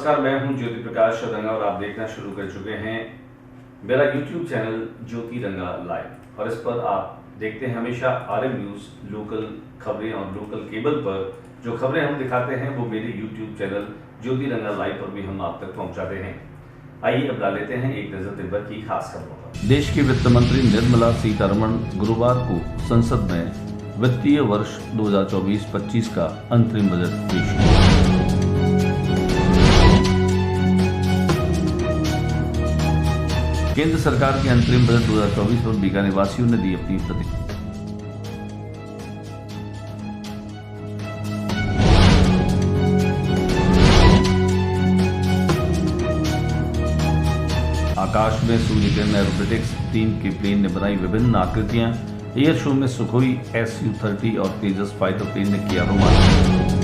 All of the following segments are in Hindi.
नमस्कार, मैं हूं ज्योति प्रकाश रंगा और आप देखना शुरू कर चुके हैं मेरा YouTube चैनल ज्योति रंगा लाइव। और इस पर आप देखते हैं हमेशा RM न्यूज़, लोकल खबरें और लोकल केबल पर जो खबरें हम दिखाते हैं वो मेरे YouTube चैनल ज्योति रंगा लाइव पर भी हम आप तक पहुंचाते हैं। आइए अब डाल लेते हैं एक नजर दिन भर की खास खबरों पर। देश की वित्त मंत्री निर्मला सीतारमण गुरुवार को संसद में वित्तीय वर्ष 2024-25 का अंतरिम बजट पेश किया। केंद्र सरकार के अंतरिम बजट 2024 पर बीकानेर वासियों ने दी अपनी प्रतिक्रिया। आकाश में सूर्य किरण एरोबेटिक्स टीम के प्लेन ने बनाई विभिन्न आकृतियां। एयर शो में सुखोई Su-30 और तेजस फाइटर प्लेन ने किया रोमांच।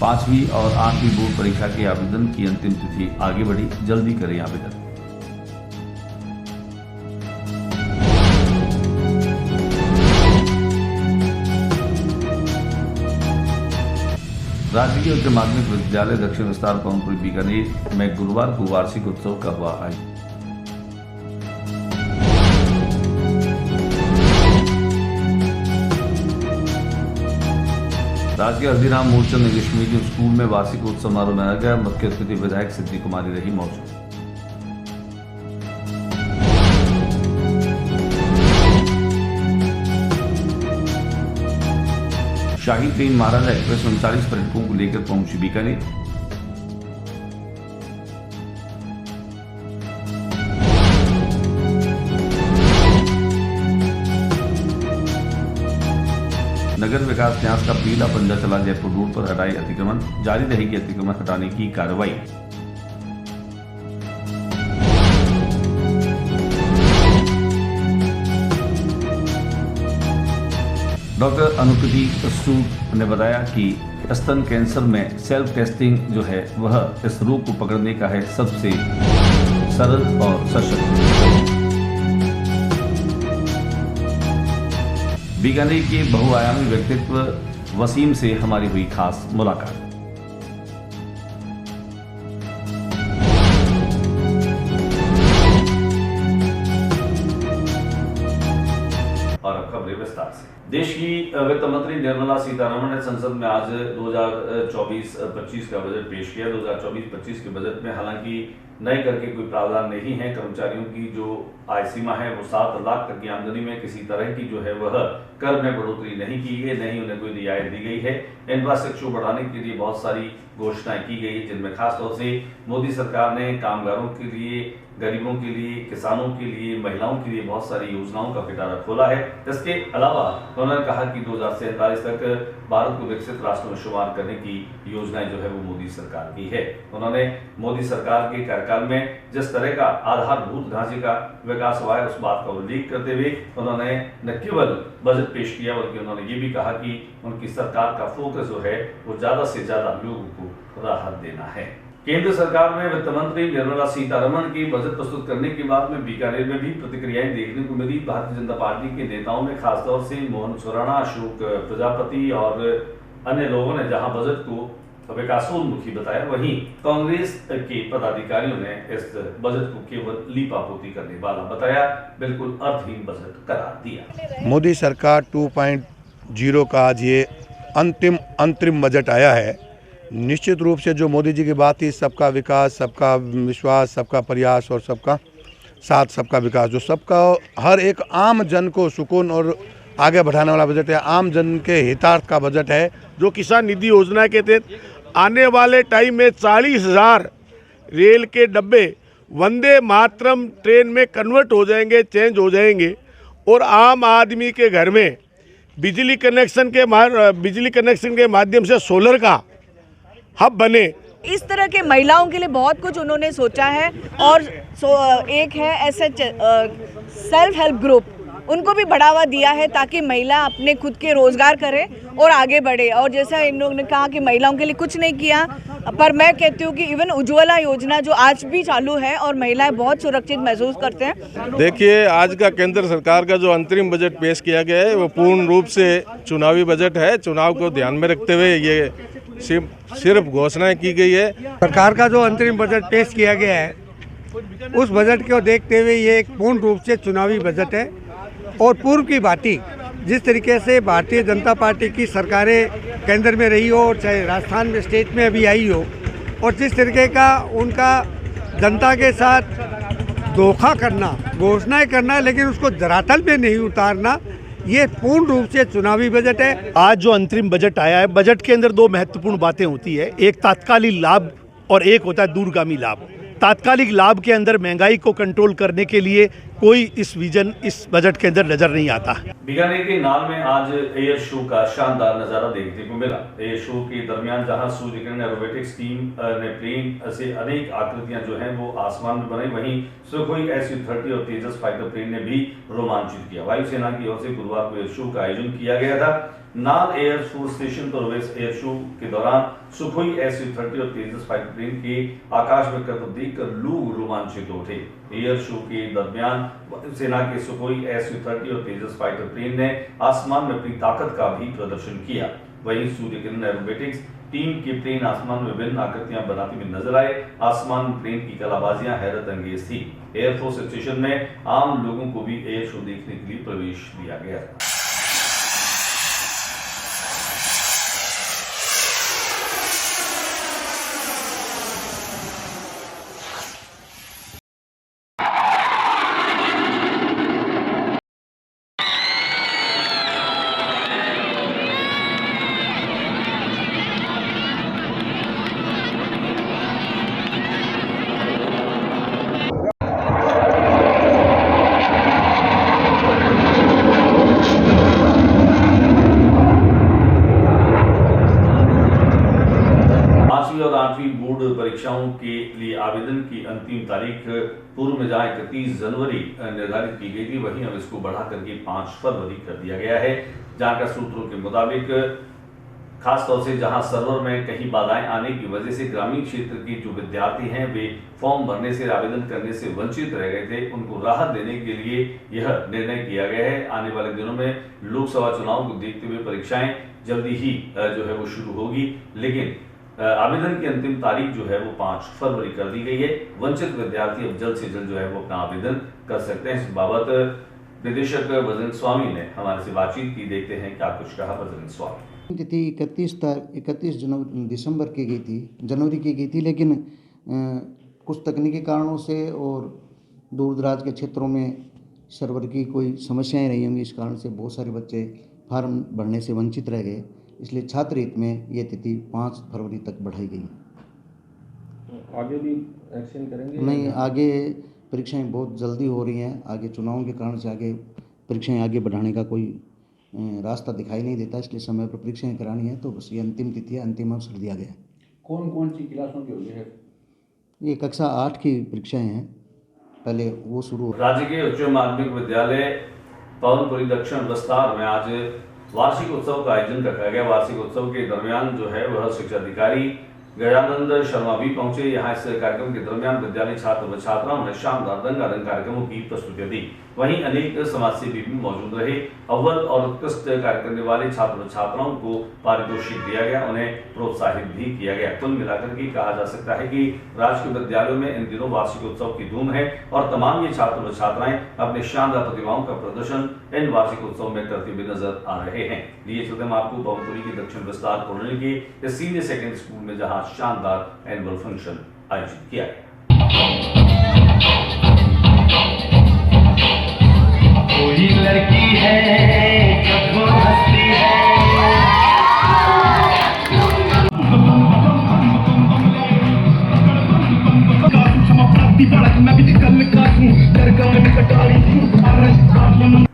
5वीं और 8वीं बोर्ड परीक्षा के आवेदन की अंतिम तिथि आगे बढ़ी, जल्दी करें आवेदन। राजकीय उच्च माध्यमिक विद्यालय दक्षिण विस्तार पवनपुरी बीकानेर में गुरुवार को वार्षिक उत्सव का हुआ आयोजन। राजकीय Haldiram Moolchand English medium school में वार्षिक उत्सव समारोह मनाया गया। मुख्य अतिथि विधायक सिद्धि कुमारी रही मौजूद। शाही ट्रेन महाराजा एक्सप्रेस 39 पर्यटकों को लेकर पहुंची बीकानेर। नगर विकास न्यास का पीला पंजा चला जयपुर रोड पर हटाई अतिक्रमण, जारी रहेगी अतिक्रमण हटाने की कार्रवाई। डॉक्टर अनुकृति सूद ने बताया कि स्तन कैंसर में सेल्फ टेस्टिंग जो है वह इस रोग को पकड़ने का है सबसे सरल और सशक्त। बीकानेर के बहुआयामी व्यक्तित्व वसीम से हमारी हुई खास मुलाकात। और अब खबरें विस्तार से। देश की वित्त मंत्री निर्मला सीतारमण ने संसद में आज 2024-25 का बजट पेश किया। 2024-25 के बजट में हालांकि नए कर के कोई प्रावधान नहीं है। कर्मचारियों की जो आय सीमा है वो 7 लाख तक की आमदनी में किसी तरह की जो है वह कर में बढ़ोतरी नहीं की गई, नहीं उन्हें कोई रियायत दी गई है। इंफ्रास्ट्रक्चर बढ़ाने के लिए बहुत सारी घोषणाएं की गई, जिनमें खासतौर से मोदी सरकार ने कामगारों के लिए, गरीबों के लिए, किसानों के लिए, महिलाओं के लिए बहुत सारी योजनाओं का पिटारा खोला है। इसके अलावा उन्होंने कहा कि 2047 तक भारत को विकसित राष्ट्र में शुमार करने की योजनाएं जो है वो मोदी सरकार की है। उन्होंने मोदी सरकार के कार्यकाल में जिस तरह का आधारभूत ढांचे का विकास हुआ है उस बात का उल्लेख करते हुए उन्होंने न केवल बजट पेश किया बल्कि उन्होंने ये भी कहा कि उनकी सरकार का फोकस जो है वो ज्यादा से ज्यादा लोगों को राहत देना है। केंद्र सरकार में वित्त मंत्री निर्मला सीतारमण की बजट प्रस्तुत करने के बाद में बीकानेर में भी प्रतिक्रियाएं देखने को मिली। भारतीय जनता पार्टी के नेताओं में खासतौर से मोहन खुराना, अशोक प्रजापति और अन्य लोगों ने जहां बजट को विकासोन्मुखी बताया, वहीं कांग्रेस के पदाधिकारियों ने इस बजट को केवल लीपापोती करने वाला बताया, बिल्कुल अर्थहीन बजट करार दिया। मोदी सरकार 2.0 का आज ये अंतरिम बजट आया है। निश्चित रूप से जो मोदी जी की बात थी, सबका विकास, सबका विश्वास, सबका प्रयास और सबका साथ, सबका विकास, जो सबका हर एक आम जन को सुकून और आगे बढ़ाने वाला बजट है, आम जन के हितार्थ का बजट है। जो किसान निधि योजना के तहत आने वाले टाइम में 40,000 रेल के डब्बे वंदे मातरम ट्रेन में कन्वर्ट हो जाएंगे, चेंज हो जाएंगे और आम आदमी के घर में बिजली कनेक्शन के माध्यम से सोलर का हब बने। इस तरह के महिलाओं के लिए बहुत कुछ उन्होंने सोचा है। और एक है ऐसे सेल्फ हेल्प ग्रुप, उनको भी बढ़ावा दिया है ताकि महिला अपने खुद के रोजगार करे और आगे बढ़े। और जैसा इन लोगों ने कहा कि महिलाओं के लिए कुछ नहीं किया, पर मैं कहती हूँ कि इवन उज्ज्वला योजना जो आज भी चालू है और महिलाएं बहुत सुरक्षित महसूस करते हैं। देखिए, आज का केंद्र सरकार का जो अंतरिम बजट पेश किया गया है वो पूर्ण रूप से चुनावी बजट है। चुनाव को ध्यान में रखते हुए ये सिर्फ घोषणाएं की गई है। सरकार का जो अंतरिम बजट पेश किया गया है उस बजट को देखते हुए ये एक पूर्ण रूप से चुनावी बजट है और पूर्व की भांति जिस तरीके से भारतीय जनता पार्टी की सरकारें केंद्र में रही हो, चाहे राजस्थान में स्टेट में अभी आई हो, और जिस तरीके का उनका जनता के साथ धोखा करना, घोषणाएं करना लेकिन उसको धरातल पे नहीं उतारना, ये पूर्ण रूप से चुनावी बजट है। आज जो अंतरिम बजट आया है, बजट के अंदर दो महत्वपूर्ण बातें होती है, एक तात्कालिक लाभ और एक होता है दूरगामी लाभ। तात्कालिक लाभ के अंदर महंगाई को कंट्रोल करने के लिए कोई इस बजट के अंदर नजर नहीं आता। बीकानेर के नाल में आज एयर शो का शानदार नजारा देखने को मिला। एयर शो के दरमियान जहां सूर्य किरण एरोबेटिक्स टीम ने प्लेन से अनेक आकृतियां जो हैं वो आसमान में बनाई, वहीं सुखोई SU-30 और तेजस फाइटर प्लेन ने भी रोमांचित किया। वायुसेना की ओर से गुरुवार को एयर शो का आयोजन किया गया था। नाल एयर फोर्स स्टेशन पर हुए एयर शो के दौरान सुखोई SU-30 और तेजस फाइटर प्लेन के आकाश में करतब देखकर लोग रोमांचित उठे। एयर शो के दरमियान सेना के सुखोई SU-30 और तेजस फाइटर प्लेन ने आसमान में अपनी ताकत का भी प्रदर्शन किया। वहीं सूर्य किरण एरोबेटिक्स टीम के प्लेन आसमान में विभिन्न आकृतियां बनाते हुए नजर आए। आसमान प्लेन की कलाबाजियां हैरत अंगेज थी। एयरफोर्स स्टेशन में आम लोगों को भी एयर शो देखने के लिए प्रवेश दिया गया। और 8वीं बोर्ड परीक्षाओं के लिए आवेदन की अंतिम तारीख पूर्व में जहां 31 जनवरी निर्धारित की गई थी, वहीं अब इसको बढ़ा करके 5 फरवरी कर दिया गया है। जानकारी सूत्रों के मुताबिक खासतौर से जहां सर्वर में कहीं बाधाएं आने की वजह से ग्रामीण क्षेत्र के जो विद्यार्थी हैं वे फॉर्म भरने से, आवेदन करने से वंचित रह गए थे, उनको राहत देने के लिए यह निर्णय किया गया है। आने वाले दिनों में लोकसभा चुनाव को देखते हुए परीक्षाएं जल्दी ही जो है वो शुरू होगी, लेकिन आवेदन की अंतिम तारीख जो है वो 5 फरवरी कर दी गई है। वंचित विद्यार्थी अब जल्द से जल्द जो है वो अपना आवेदन कर सकते हैं। इस बाबत निदेशक बजरंग स्वामी ने हमारे से बातचीत की, देखते हैं क्या कुछ कहा बजरंग स्वामी। तिथि 31 दिसंबर की गई थी, जनवरी की गई थी, लेकिन कुछ तकनीकी कारणों से और दूर दराज के क्षेत्रों में सर्वर की कोई समस्याएं रही होंगी, इस कारण से बहुत सारे बच्चे फार्म भरने से वंचित रह गए। इसलिए छात्र हित में ये तिथि 5 फरवरी तक बढ़ाई गई। आगे भी एक्शन करेंगे? नहीं, आगे परीक्षाएं बहुत जल्दी हो रही हैं। आगे चुनावों के कारण से आगे परीक्षाएं आगे बढ़ाने का कोई रास्ता दिखाई नहीं देता, इसलिए समय पर परीक्षाएं करानी है तो बस ये अंतिम तिथि है, अंतिम अवसर दिया गया है। कौन कौन सी क्लासों की होगी है? ये कक्षा 8 की परीक्षाएं हैं, पहले वो शुरू। राज्य के उच्च माध्यमिक विद्यालय पवनपुरी दक्षिण विस्तार में आज वार्षिक उत्सव का आयोजन रखा गया। वार्षिक उत्सव के दरमियान जो है वह शिक्षा अधिकारी गजानंद शर्मा भी पहुंचे। यहाँ इस कार्यक्रम के दरमियान विद्यालय छात्र व छात्राओं ने शानदार रंगारंग कार्यक्रमों की प्रस्तुतियां दी। वहीं अनेक समाजसेवी भी मौजूद रहे। अव्वल और उत्कृष्ट कार्य करने वाले छात्र व छात्राओं को पारितोषिक दिया गया, उन्हें प्रोत्साहित भी किया गया। कुल मिलाकर के कहा जा सकता है कि राजकीय विद्यालयों में इन दिनों वार्षिक उत्सव की धूम है और तमाम ये छात्र व छात्राएं अपने शानदार प्रतिभाओं का प्रदर्शन इन वार्षिक उत्सव में करते हुए नजर आ रहे हैं। लिए चलते हम आपको पवनपुरी की दक्षिण विस्तार कॉलोनी के सीनियर सेकेंडरी स्कूल में जहाँ शानदार एनुअल फंक्शन आयोजित किया गया। कोई लड़की है जब वो हंसती है,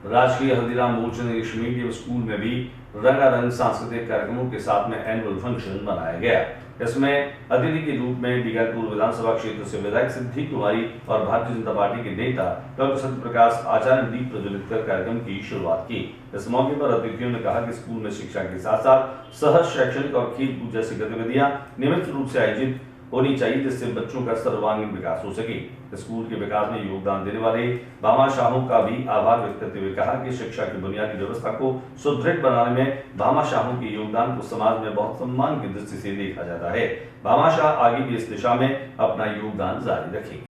राष्ट्रीय हल्दीराम मोर्चा फंक्शन इंग्लिश मीडियम स्कूल में भी रंगारंग सांस्कृतिक कार्यक्रमों के साथ में एनुअल फंक्शन मनाया गया। इसमें अतिथि के रूप में बीकापुर विधानसभा क्षेत्र से विधायक सिद्धि कुमारी और भारतीय जनता पार्टी के नेता डॉक्टर सत्य प्रकाश आचार्य ने दीप प्रज्वलित कर कार्यक्रम की शुरुआत की। इस मौके पर अतिथियों ने कहा कि स्कूल में शिक्षा के साथ साथ सह शैक्षणिक और खेल कूद जैसी गतिविधियां नियमित रूप से आयोजित होनी चाहिए, जिससे बच्चों का सर्वांगीण विकास हो सके। स्कूल के विकास में योगदान देने वाले भामाशाहों का भी आभार व्यक्त करते हुए कहा कि शिक्षा की बुनियादी व्यवस्था को सुदृढ़ बनाने में भामाशाहों के योगदान को समाज में बहुत सम्मान की दृष्टि से देखा जाता है। भामाशाह आगे भी इस दिशा में अपना योगदान जारी रखेंगे।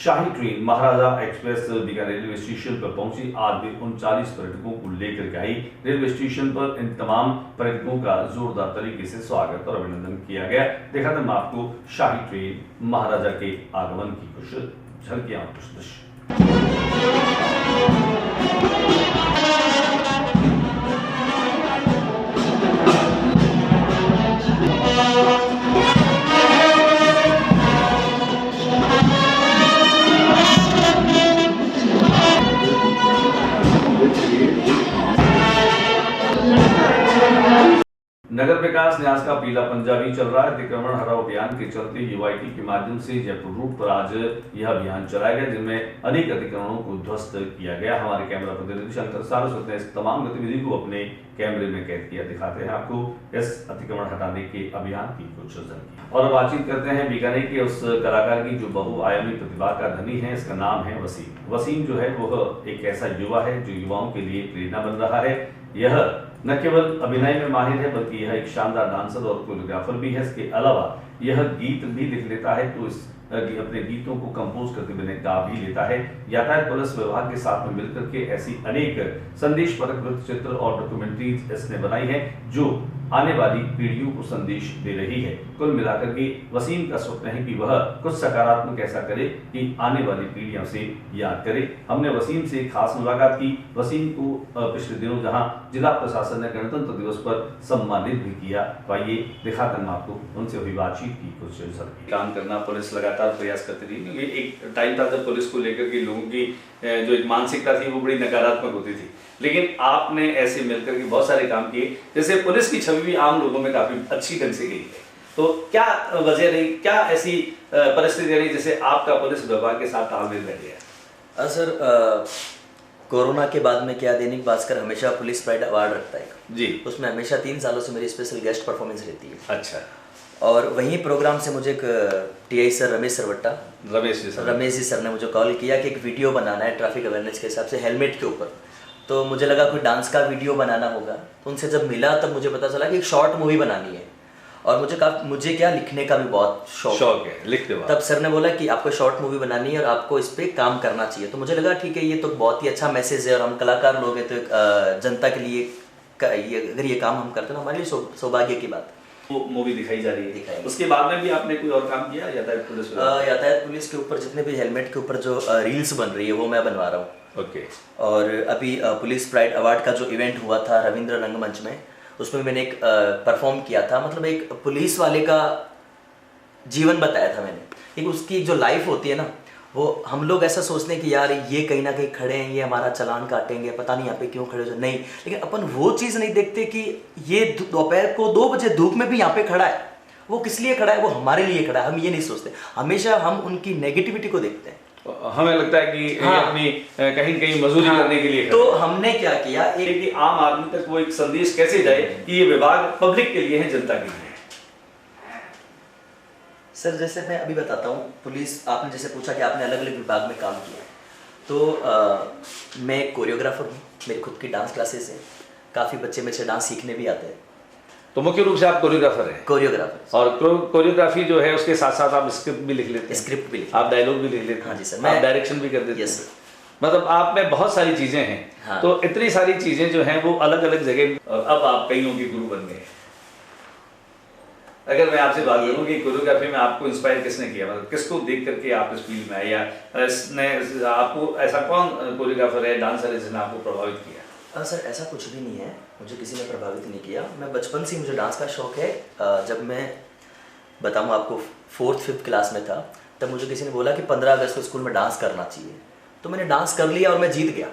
शाही ट्रेन महाराजा एक्सप्रेस बीकानेर रेलवे स्टेशन पर पहुंची। आज भी 39 पर्यटकों को लेकर के आई। रेलवे स्टेशन पर इन तमाम पर्यटकों का जोरदार तरीके से स्वागत और अभिनंदन किया गया। दिखाते हैं आपको शाही ट्रेन महाराजा के आगमन की कुछ झलकियां और कुछ दृश्य। नगर विकास न्यास का पीला पंजा भी चल रहा है। अतिक्रमण हटाओ अभियान के चलते यूआईटी के माध्यम से जयपुर रूट पर आज यह अभियान चलाया गया, जिनमें अनेक अतिक्रमणों को ध्वस्त किया गया। हमारे कैमरा प्रतिनिधि शंकर सारस्वत ने इस तमाम गतिविधि को अपने कैमरे में कैद किया। दिखाते हैं आपको इस अतिक्रमण हटाने के अभियान की कुछ झलकी। और बातचीत करते हैं बीकानेर के उस कलाकार की जो बहुआयामी प्रतिभा का धनी है। इसका नाम है वसीम। वसीम जो है वह एक ऐसा युवा है जो युवाओं के लिए प्रेरणा बन रहा है। यह न केवल अभिनय में माहिर है बल्कि यह एक शानदार डांसर और कोरियोग्राफर भी है। इसके अलावा यह गीत भी लिख लेता है, तो अपने गीतों को कंपोज करके मैंने गा भी लेता है। यातायात पुलिस विभाग के साथ में मिलकर के ऐसी अनेक संदेश परक वृत्त चित्र और डॉक्यूमेंट्रीज इसने बनाई है जो आने वाली पीढ़ियों को संदेश दे रही है। कुल मिलाकर के वसीम का स्वप्न है कि वह कुछ सकारात्मक ऐसा करे कि आने वाली पीढ़ियां से याद करे। हमने वसीम से खास मुलाकात की। वसीम को पिछले दिनों जहां जिला प्रशासन ने गणतंत्र दिवस पर सम्मानित भी किया, तो आइए दिखाते हैं आपको उनसे अभी बातचीत की कुछ झलकी। काम करना पुलिस लगातार प्रयास करती रही। ये एक टाइम था जब पुलिस को लेकर के लोगों की जो एक मानसिकता थी वो बड़ी नकारात्मक होती थी, लेकिन आपने ऐसे मिलकर के बहुत सारे काम किए, जैसे पुलिस की छवि भी आम लोगों में काफी अच्छी ढंग से गई है। तो क्या वजह रही, क्या ऐसी परिस्थिति रही जिससे आपका पुलिस विभाग के साथ तालमेल बैठ गया? सर, कोरोना के बाद में क्या दैनिक भास्कर हमेशा पुलिस प्राइड अवार्ड रखता है जी, उसमें हमेशा 3 सालों से मेरी स्पेशल गेस्ट परफॉर्मेंस रहती है। अच्छा। और वहीं प्रोग्राम से मुझे TI sir Ramesh ji sir ने मुझे कॉल किया कि एक वीडियो बनाना है ट्रैफिक अवेयरनेस के हिसाब से हेलमेट के ऊपर। तो मुझे लगा कोई डांस का वीडियो बनाना होगा। तो उनसे जब मिला तब मुझे पता चला कि एक शॉर्ट मूवी बनानी है और मुझे क्या लिखने का भी बहुत शौक है, लिखते वक्त। तब सर ने बोला कि आपको शॉर्ट मूवी बनानी है और आपको इस पे काम करना चाहिए। तो मुझे लगा ठीक है, ये तो बहुत ही अच्छा मैसेज है और हम कलाकार लोग हैं तो जनता के लिए अगर ये काम हम करते हैं तो हमारे लिए सौभाग्य की बात। वो मूवी दिखाई जा रही है। उसके बाद में भी आपने कोई और काम किया यातायात पुलिस के ऊपर? जितने भी हेलमेट के ऊपर जो रील्स बन रही है वो मैं बनवा रहा हूँ। ओके। और अभी पुलिस प्राइड अवार्ड का जो इवेंट हुआ था रविंद्र रंगमंच में, उसमें मैंने एक परफॉर्म किया था। मतलब एक पुलिस वाले का जीवन बताया था मैंने, कि उसकी जो लाइफ होती है ना, वो हम लोग ऐसा सोचते हैं कि यार ये कहीं ना कहीं खड़े हैं, ये हमारा चालान काटेंगे, पता नहीं यहाँ पे क्यों खड़े हो। नहीं, लेकिन अपन वो चीज़ नहीं देखते कि ये दोपहर को 2 बजे धूप में भी यहाँ पे खड़ा है। वो किस लिए खड़ा है? वो हमारे लिए खड़ा है। हम ये नहीं सोचते, हमेशा हम उनकी नेगेटिविटी को देखते हैं। हमें लगता है कि अपनी कहीं कहीं मजदूरी करने के लिए। तो हमने क्या किया, कि आम आदमी तक वो एक संदेश कैसे जाए कि ये विभाग पब्लिक के लिए है, जनता के लिए। सर जैसे मैं अभी बताता हूँ, पुलिस, आपने जैसे पूछा कि आपने अलग अलग विभाग में काम किया, तो मैं एक कोरियोग्राफर हूँ। मेरी खुद की डांस क्लासेस है, काफ़ी बच्चे मेरे से डांस सीखने भी आते हैं। तो मुख्य रूप से आप कोरियोग्राफर हैं? कोरियोग्राफर। और कोरियोग्राफी जो है उसके साथ साथ आप स्क्रिप्ट भी लिख लेते हैं? स्क्रिप्ट भी लिख, आप डायलॉग भी लिख लेते हैं? हाँ जी सर। मैं डायरेक्शन भी कर देते हैं? Yes sir. मतलब आप में बहुत सारी चीजें हैं। हाँ। तो इतनी सारी चीजें जो हैं वो अलग अलग जगह, अब आप कईयों के गुरु बन गए। अगर मैं आपसे बात करूं कि कोरियोग्राफी में आपको इंस्पायर किसने किया, मतलब किसको देख करके आप इस फील्ड में आए, या इसने आपको ऐसा कौन कोरियोग्राफर है, डांसर है जिसने आपको प्रभावित किया? सर ऐसा कुछ भी नहीं है, मुझे किसी ने प्रभावित नहीं किया। मैं बचपन से मुझे डांस का शौक है। जब मैं बताऊँ आपको 4th-5th क्लास में था, तब मुझे किसी ने बोला कि 15 अगस्त को स्कूल में डांस करना चाहिए, तो मैंने डांस कर लिया और मैं जीत गया।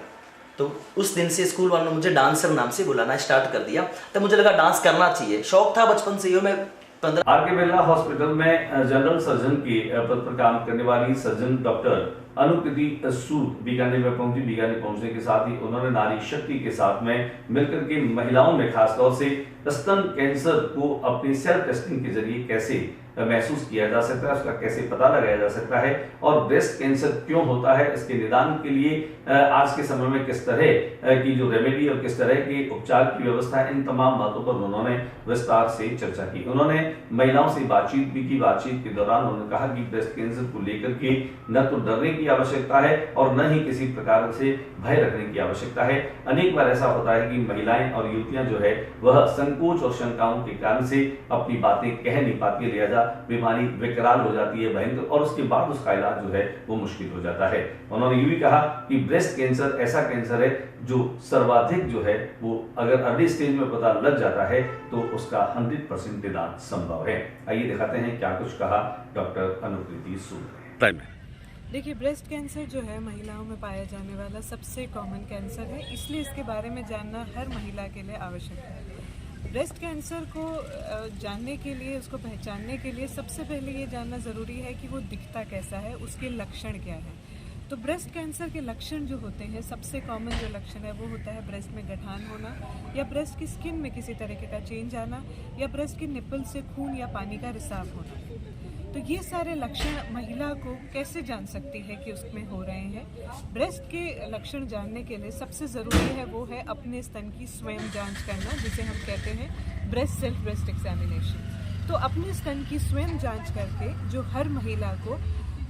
तो उस दिन से स्कूल वालों ने मुझे डांसर नाम से बुलाना स्टार्ट कर दिया। तब मुझे लगा डांस करना चाहिए, शौक था बचपन से ही। मैं 15 आर.के. बिरला हॉस्पिटल में जनरल सर्जन के पद पर काम करने वाली सर्जन डॉक्टर अनुकृति सूद बीकानेर में पहुंची। बीकानेर पहुंचने के साथ ही उन्होंने नारी शक्ति के साथ में मिलकर के महिलाओं में खासतौर से स्तन कैंसर को अपनी सेल्फ टेस्टिंग के जरिए कैसे महसूस किया जा सकता है, उसका कैसे पता लगाया जा सकता है, और ब्रेस्ट कैंसर क्यों होता है, इसके निदान के लिए आज के समय में किस तरह की जो रेमेडी और किस तरह के उपचार की व्यवस्था है, इन तमाम बातों पर उन्होंने विस्तार से चर्चा की। उन्होंने महिलाओं से बातचीत भी की। बातचीत के दौरान उन्होंने कहा कि ब्रेस्ट कैंसर को लेकर के न तो डरने की आवश्यकता है और न ही किसी प्रकार से भय रखने की आवश्यकता है। अनेक बार ऐसा होता है कि महिलाएं और युवतियां जो है वह संकोच और शंकाओं के कारण से अपनी बातें कह नहीं पाती, लिहाजा बीमारी विकराल हो जाती है, भयंकर, और उसके बाद उसका इलाज जो है वो मुश्किल हो जाता है। उन्होंने ये भी कहा कि ब्रेस्ट कैंसर ऐसा कैंसर है जो सर्वाधिक जो है वो अगर अर्ली स्टेज में पता लग जाता है तो उसका 100% निदान संभव है। आइए दिखाते हैं क्या कुछ कहा डॉक्टर अनुकृति सूद ने। देखिए, ब्रेस्ट कैंसर जो है महिलाओं में पाया जाने वाला सबसे कॉमन कैंसर है, इसलिए इसके बारे में जानना हर महिला के लिए आवश्यक है। ब्रेस्ट कैंसर को जानने के लिए, उसको पहचानने के लिए सबसे पहले ये जानना ज़रूरी है कि वो दिखता कैसा है, उसके लक्षण क्या है। तो ब्रेस्ट कैंसर के लक्षण जो होते हैं, सबसे कॉमन जो लक्षण है वो होता है ब्रेस्ट में गठान होना, या ब्रेस्ट की स्किन में किसी तरीके का चेंज आना, या ब्रेस्ट की निप्पल से खून या पानी का रिसाव होना। तो ये सारे लक्षण महिला को कैसे जान सकती है कि उसमें हो रहे हैं? ब्रेस्ट के लक्षण जानने के लिए सबसे ज़रूरी है वो है अपने स्तन की स्वयं जांच करना, जिसे हम कहते हैं सेल्फ ब्रेस्ट एग्जामिनेशन। तो अपने स्तन की स्वयं जांच करके जो हर महिला को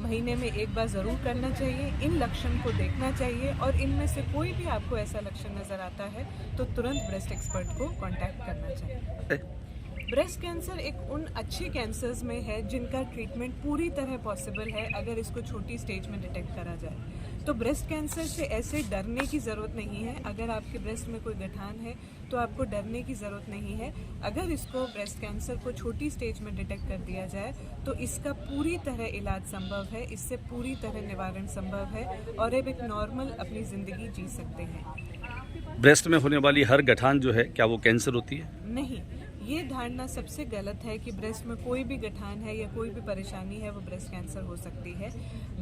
महीने में एक बार ज़रूर करना चाहिए, इन लक्षण को देखना चाहिए, और इनमें से कोई भी आपको ऐसा लक्षण नज़र आता है तो तुरंत ब्रेस्ट एक्सपर्ट को कॉन्टैक्ट करना चाहिए। ब्रेस्ट कैंसर एक उन अच्छे कैंसर्स में है जिनका ट्रीटमेंट पूरी तरह पॉसिबल है अगर इसको छोटी स्टेज में डिटेक्ट करा जाए। तो ब्रेस्ट कैंसर से ऐसे डरने की ज़रूरत नहीं है। अगर आपके ब्रेस्ट में कोई गठान है तो आपको डरने की ज़रूरत नहीं है। अगर इसको ब्रेस्ट कैंसर को छोटी स्टेज में डिटेक्ट कर दिया जाए तो इसका पूरी तरह इलाज संभव है, इससे पूरी तरह निवारण संभव है, और अब एक नॉर्मल अपनी ज़िंदगी जी सकते हैं। ब्रेस्ट में होने वाली हर गठान जो है क्या वो कैंसर होती है? नहीं, ये धारणा सबसे गलत है कि ब्रेस्ट में कोई भी गठान है या कोई भी परेशानी है वो ब्रेस्ट कैंसर हो सकती है।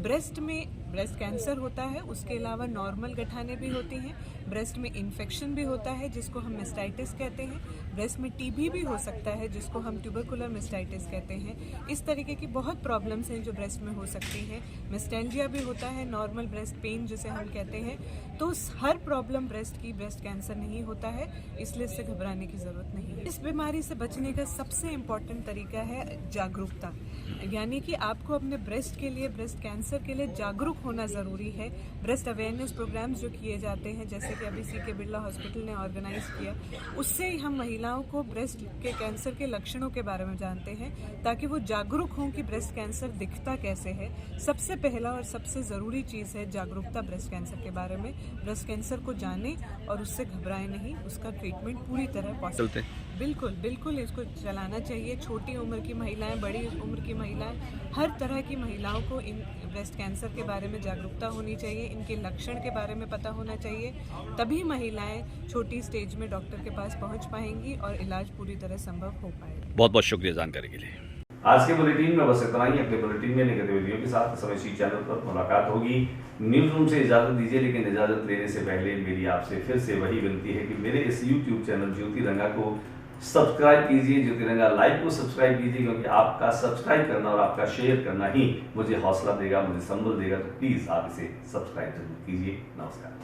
ब्रेस्ट में ब्रेस्ट कैंसर होता है, उसके अलावा नॉर्मल गठानें भी होती हैं। ब्रेस्ट में इन्फेक्शन भी होता है जिसको हम मेस्टाइटिस कहते हैं। ब्रेस्ट में टीबी भी हो सकता है जिसको हम ट्यूबरकुलर मेस्टाइटिस कहते हैं। इस तरीके की बहुत प्रॉब्लम्स हैं जो ब्रेस्ट में हो सकती हैं। मेस्टेल्जिया भी होता है, नॉर्मल ब्रेस्ट पेन जिसे हम कहते हैं। तो हर प्रॉब्लम ब्रेस्ट की ब्रेस्ट कैंसर नहीं होता है, इसलिए इससे घबराने की ज़रूरत नहीं है। इस बीमारी से बचने का सबसे इम्पॉर्टेंट तरीका है जागरूकता, यानी कि आपको अपने ब्रेस्ट के लिए, ब्रेस्ट कैंसर के लिए जागरूक होना ज़रूरी है। ब्रेस्ट अवेयरनेस प्रोग्राम्स जो किए जाते हैं, जैसे कि अभी C.K. बिरला हॉस्पिटल ने ऑर्गेनाइज किया, उससे ही हम महिलाओं को ब्रेस्ट के कैंसर के लक्षणों के बारे में जानते हैं, ताकि वो जागरूक हों कि ब्रेस्ट कैंसर दिखता कैसे है। सबसे पहला और सबसे ज़रूरी चीज़ है जागरूकता ब्रेस्ट कैंसर के बारे में। ब्रेस्ट कैंसर को जाने और उससे घबराए नहीं, उसका ट्रीटमेंट पूरी तरह पॉसिबल। बिल्कुल बिल्कुल इसको चलाना चाहिए। छोटी उम्र की महिलाएं, बड़ी उम्र की महिलाएं, हर तरह की महिलाओं को इन ब्रेस्ट कैंसर के बारे में जागरूकता होनी चाहिए, इनके लक्षण के बारे में पता होना चाहिए। तभी महिलाएं छोटी स्टेज में डॉक्टर के पास पहुंच पाएंगी और इलाज पूरी तरह संभव हो पाएगा। बहुत बहुत शुक्रिया जानकारी के लिए। आज के बुलेटिन में बस इतना ही। अपने बुलेटिन में नई गतिविधियों के साथ समय सी चैनल पर मुलाकात होगी। न्यूज रूम से इजाजत दीजिए, लेकिन इजाजत लेने से पहले मेरी आपसे फिर से वही विनती है कि मेरे इस YouTube चैनल ज्योति रंगा को सब्सक्राइब कीजिए। ज्योति रंगा लाइव को सब्सक्राइब कीजिए, क्योंकि आपका सब्सक्राइब करना और आपका शेयर करना ही मुझे हौसला देगा, मुझे संबल देगा। तो प्लीज आप इसे सब्सक्राइब जरूर कीजिए। नमस्कार।